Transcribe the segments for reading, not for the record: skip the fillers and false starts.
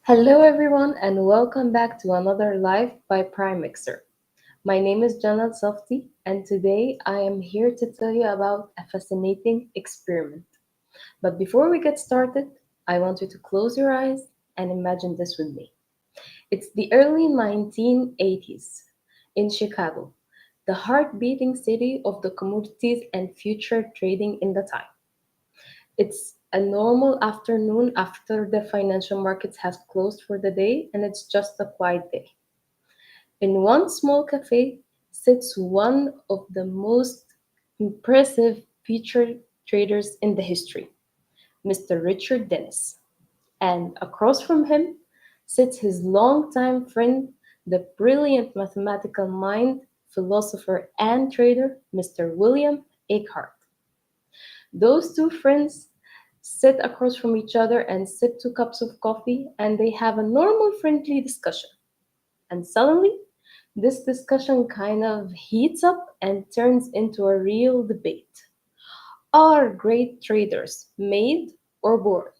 Hello, everyone, and welcome back to another Live by Prime Mixer. My name is Janal Safti, and today I am here to tell you about a fascinating experiment. But before we get started, I want you to close your eyes and imagine this with me. It's the early 1980s in Chicago, the heart beating city of the commodities and future trading in the time. It's a normal afternoon after the financial markets has closed for the day, and it's just a quiet day. In one small cafe sits one of the most impressive future traders in the history, Mr. Richard Dennis. And across from him sits his longtime friend, the brilliant mathematical mind, philosopher, and trader, Mr. William Eckhart. Those two friends sit across from each other and sip two cups of coffee, and they have a normal, friendly discussion. And suddenly, this discussion kind of heats up and turns into a real debate. Are great traders made or born?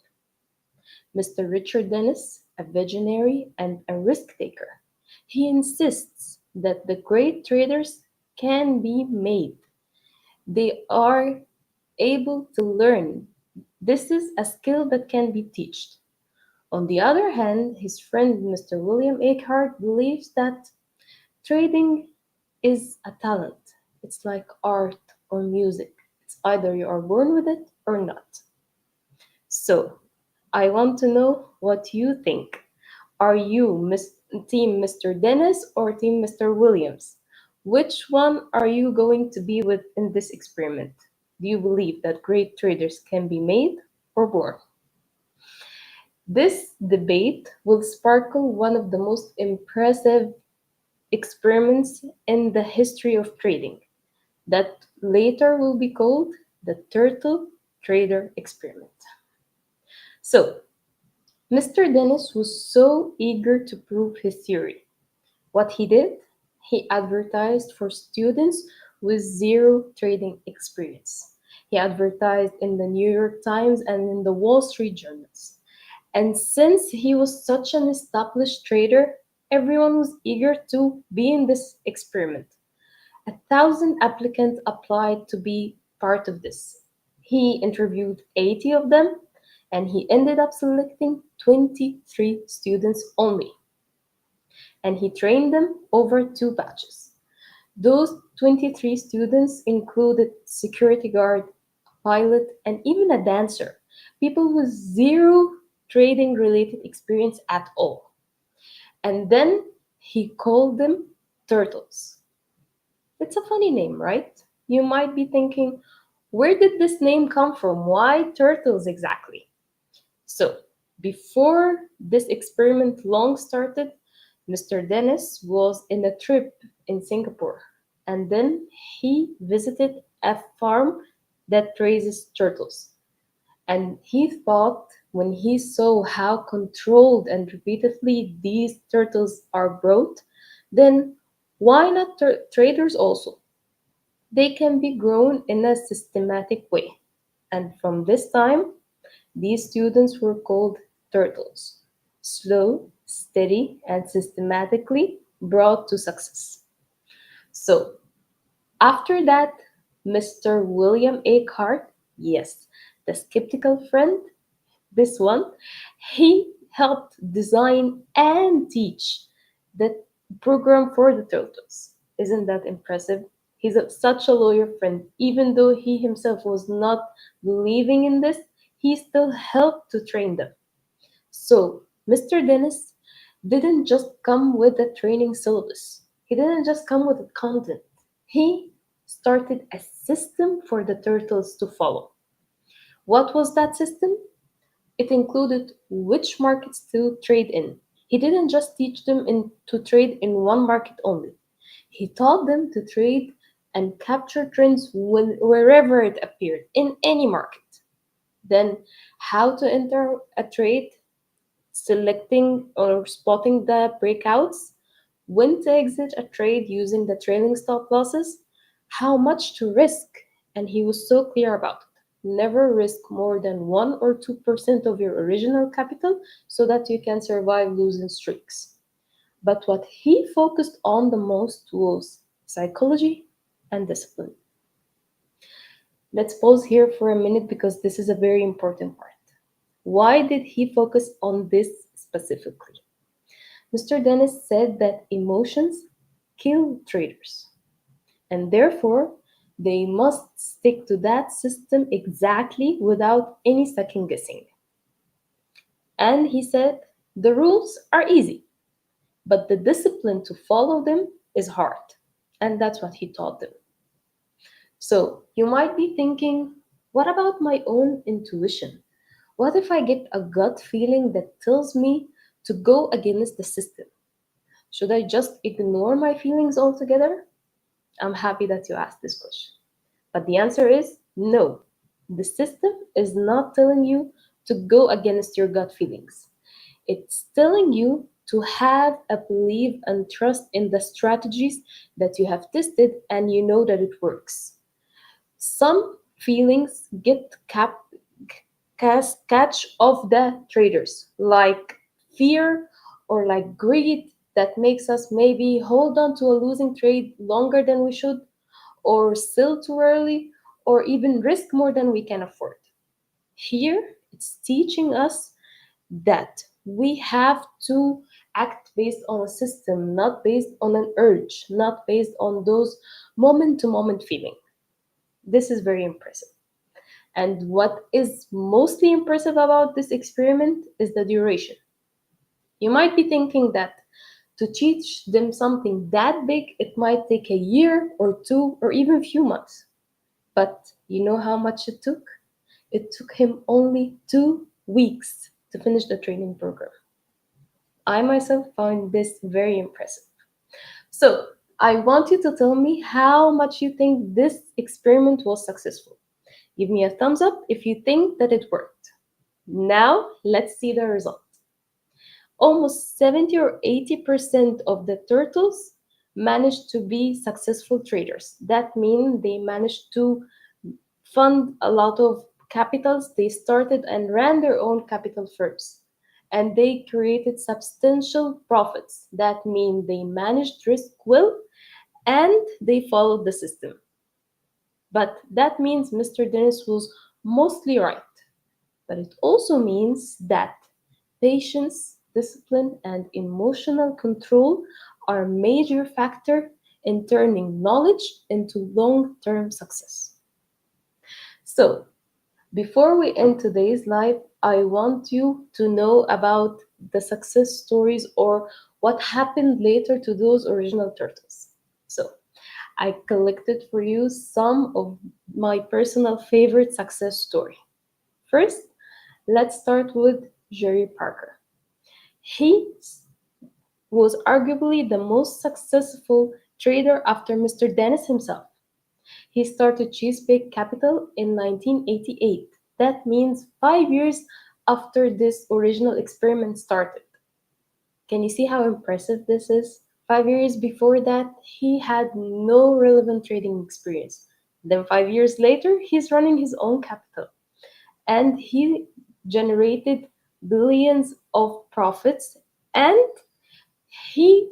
Mr. Richard Dennis, a visionary and a risk taker, he insists that the great traders can be made. They are able to learn. This is a skill that can be taught. On the other hand, his friend Mr. William Eckhart believes that trading is a talent. It's like art or music. It's either you are born with it or not. So, I want to know what you think. Are you team Mr. Dennis or team Mr. Williams? Which one are you going to be with in this experiment? Do you believe that great traders can be made or born? This debate will sparkle one of the most impressive experiments in the history of trading that later will be called the Turtle Trader Experiment. So, Mr. Dennis was so eager to prove his theory. What he did, he advertised for students with zero trading experience. He advertised in the New York Times and in the Wall Street journals. And since he was such an established trader, everyone was eager to be in this experiment. 1,000 applicants applied to be part of this. He interviewed 80 of them, and he ended up selecting 23 students only. And he trained them over two batches. Those 23 students included security guard, pilot, and even a dancer, people with zero trading related experience at all. And then he called them turtles. It's a funny name, right? You might be thinking, where did this name come from? Why turtles exactly? So, before this experiment long started, Mr. Dennis was in a trip in Singapore, and then he visited a farm that raises turtles. And he thought, when he saw how controlled and repeatedly these turtles are brought, then why not traders also? They can be grown in a systematic way. And from this time, these students were called turtles, slow, steady, and systematically brought to success. So, after that, Mr. William Eckhart, yes, the skeptical friend, this one, he helped design and teach the program for the turtles. Isn't that impressive? Such a loyal friend. Even though he himself was not believing in this, he still helped to train them. So, Mr. Dennis didn't just come with a training syllabus, he didn't just come with the content. He started a system for the turtles to follow. What was that system? It included which markets to trade in. He didn't just teach them to trade in one market only. He taught them to trade and capture trends wherever it appeared in any market. Then, how to enter a trade, selecting or spotting the breakouts, when to exit a trade using the trailing stop losses, how much to risk, and he was so clear about it. Never risk more than 1 or 2% of your original capital so that you can survive losing streaks. But what he focused on the most was psychology and discipline. Let's pause here for a minute because this is a very important part. Why did he focus on this specifically? Mr. Dennis said that emotions kill traders, and therefore they must stick to that system exactly without any second guessing. And he said the rules are easy, but the discipline to follow them is hard. And that's what he taught them. So you might be thinking, what about my own intuition? What if I get a gut feeling that tells me to go against the system? Should I just ignore my feelings altogether? I'm happy that you asked this question. But the answer is no. The system is not telling you to go against your gut feelings. It's telling you to have a belief and trust in the strategies that you have tested and you know that it works. Some feelings get catch of the traders, like fear or like greed that makes us maybe hold on to a losing trade longer than we should, or sell too early, or even risk more than we can afford. Here, it's teaching us that we have to act based on a system, not based on an urge, not based on those moment to moment feeling. This is very impressive. And what is mostly impressive about this experiment is the duration. You might be thinking that to teach them something that big, it might take a year or two or even few months. But you know how much it took? It took him only 2 weeks to finish the training program. I myself found this very impressive. So, I want you to tell me how much you think this experiment was successful. Give me a thumbs up if you think that it worked. Now, let's see the result. Almost 70 or 80% of the turtles managed to be successful traders. That means they managed to fund a lot of capitals. They started and ran their own capital firms. And they created substantial profits. That means they managed risk well and they followed the system. But that means Mr. Dennis was mostly right. But it also means that patience, discipline, and emotional control are a major factor in turning knowledge into long-term success. So, before we end today's live, I want you to know about the success stories or what happened later to those original turtles. So, I collected for you some of my personal favorite success story. First, let's start with Jerry Parker. He was arguably the most successful trader after Mr. Dennis himself. He started Chesapeake Capital in 1988. That means 5 years after this original experiment started. Can you see how impressive this is? 5 years before that, he had no relevant trading experience. Then 5 years later, he's running his own capital. And he generated billions of profits, and he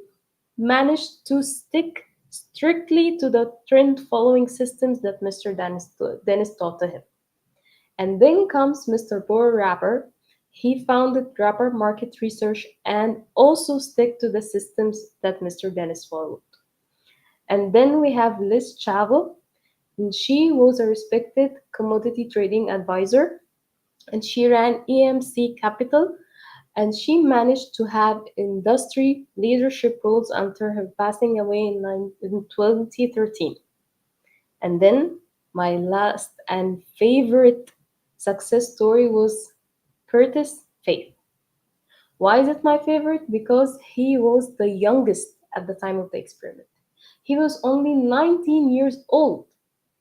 managed to stick strictly to the trend following systems that Mr. Dennis taught to him. And then comes Mr. Boer Rapper. He founded Rapper Market Research and also stick to the systems that Mr. Dennis followed. And then we have Liz Chavo, and she was a respected commodity trading advisor, and she ran EMC Capital, and she managed to have industry leadership roles until her passing away in 2013. And then my last and favorite success story was Curtis Faith. Why is it my favorite? Because he was the youngest at the time of the experiment. He was only 19 years old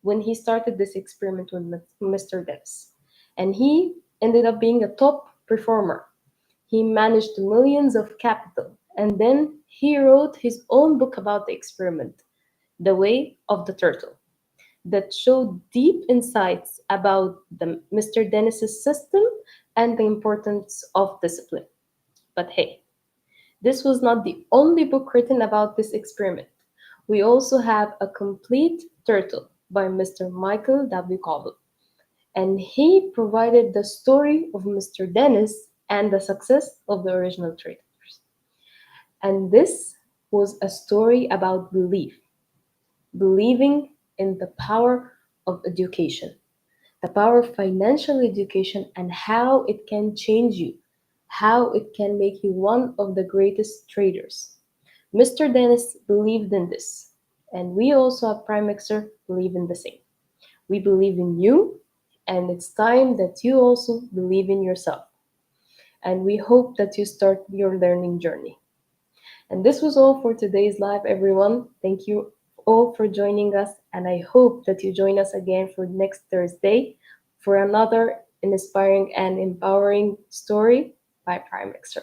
when he started this experiment with Mr. Dennis. And he ended up being a top performer. He managed millions of capital, and then he wrote his own book about the experiment, The Way of the Turtle. that showed deep insights about the Mr. Dennis's system and the importance of discipline. But hey, this was not the only book written about this experiment. We also have A Complete Turtle by Mr. Michael W. Cobble, and he provided the story of Mr. Dennis and the success of the original traders. And this was a story about belief, believing in the power of education, the power of financial education, and how it can change you, how it can make you one of the greatest traders. Mr. Dennis believed in this, and we also at Primexer believe in the same. We believe in you, and it's time that you also believe in yourself. And we hope that you start your learning journey. And this was all for today's live, everyone. Thank you all for joining us, and I hope that you join us again for next Thursday for another inspiring and empowering story by Primexer.